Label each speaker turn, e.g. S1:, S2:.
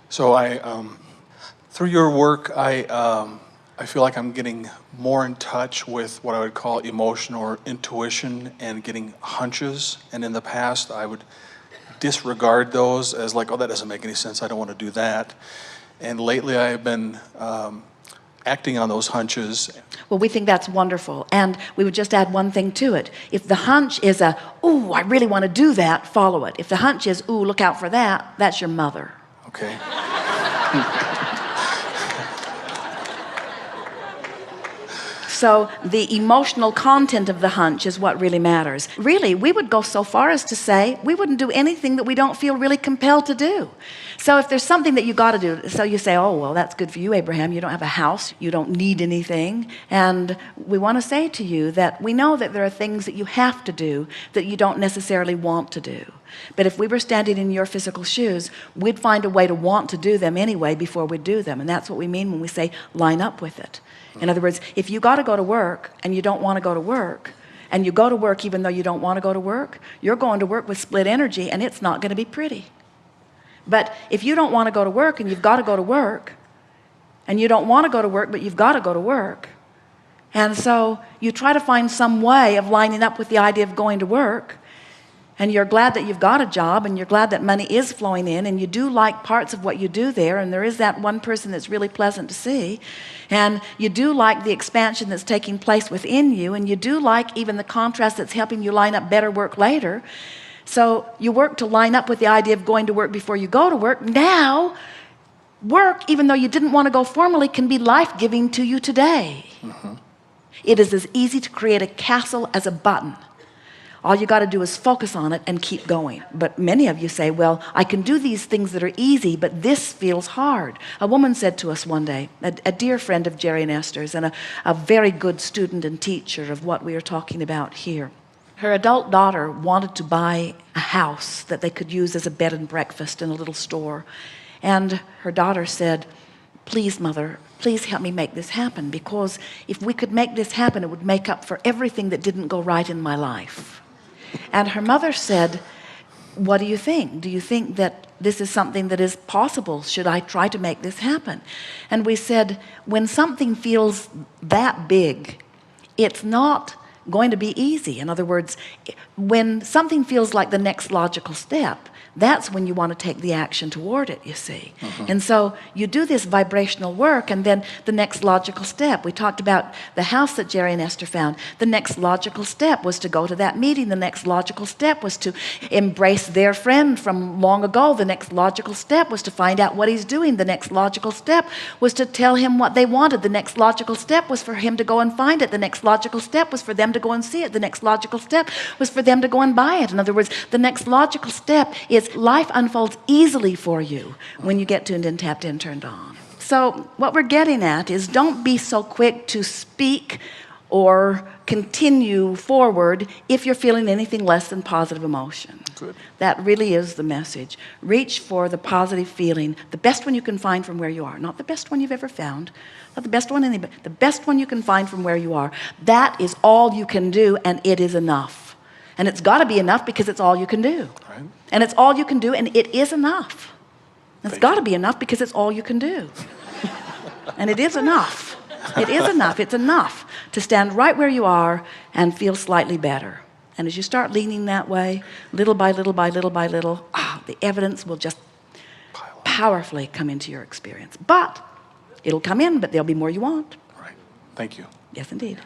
S1: So through your work, I feel like I'm getting more in touch with what I would call emotion or intuition and getting hunches. And in the past, I would disregard those as like, oh, that doesn't make any sense. I don't want to do that. And lately, I've been acting on those hunches.
S2: Well, we think that's wonderful. And we would just add one thing to it. If the hunch is a, ooh, I really want to do that, follow it. If the hunch is, ooh, look out for that, that's your mother.
S1: Okay.
S2: So the emotional content of the hunch is what really matters. Really, we would go so far as to say we wouldn't do anything that we don't feel really compelled to do. So if there's something that you got to do, so you say, oh, well, that's good for you, Abraham. You don't have a house. You don't need anything. And we want to say to you that we know that there are things that you have to do that you don't necessarily want to do. But if we were standing in your physical shoes, we'd find a way to want to do them anyway before we do them. And that's what we mean when we say line up with it. In other words, if you got to go to work and you don't want to go to work, and you go to work even though you don't want to go to work, you're going to work with split energy, and it's not going to be pretty. But if you don't want to go to work and you've got to go to work, and you don't want to go to work but you've got to go to work, and so you try to find some way of lining up with the idea of going to work, and you're glad that you've got a job, and you're glad that money is flowing in, and you do like parts of what you do there, and there is that one person that's really pleasant to see, and you do like the expansion that's taking place within you, and you do like even the contrast that's helping you line up better work later. So you work to line up with the idea of going to work before you go to work. Now work, even though you didn't want to go formally, can be life-giving to you today. It is as easy to create a castle as a button. All you got to do is focus on it and keep going. But many of you say, well, I can do these things that are easy, but this feels hard. A woman said to us one day, a dear friend of Jerry and Esther's, and a very good student and teacher of what we are talking about here. Her adult daughter wanted to buy a house that they could use as a bed and breakfast in a little store. And her daughter said, please, mother, please help me make this happen, because if we could make this happen, it would make up for everything that didn't go right in my life. And her mother said, what do you think? Do you think that this is something that is possible? Should I try to make this happen? And we said, when something feels that big, it's not going to be easy. In other words, when something feels like the next logical step, that's when you want to take the action toward it, you see. And so you do this vibrational work, and then the next logical step. We talked about the house that Jerry and Esther found. The next logical step was to go to that meeting. The next logical step was to embrace their friend from long ago. The next logical step was to find out what he's doing. The next logical step was to tell him what they wanted. The next logical step was for him to go and find it. The next logical step was for them to go and see it. The next logical step was for them to go and buy it. In other words, the next logical step is life unfolds easily for you when you get tuned in, tapped in, turned on. So what we're getting at is, don't be so quick to speak or continue forward if you're feeling anything less than positive emotion.
S1: Good.
S2: That really is the message. Reach for the positive feeling, the best one you can find from where you are. Not the best one you've ever found, not the best one anybody, the best one you can find from where you are. That is all you can do, and it is enough. And it's got to be enough because it's all you can do.
S1: Right.
S2: And it's all you can do, and it is enough. It's got to be enough because it's all you can do. And it is enough. It is enough. It's enough to stand right where you are and feel slightly better. And as you start leaning that way, little by little by little by little, the evidence will just powerfully come into your experience. But it'll come in, but there'll be more you want.
S1: Right. Thank you.
S2: Yes, indeed.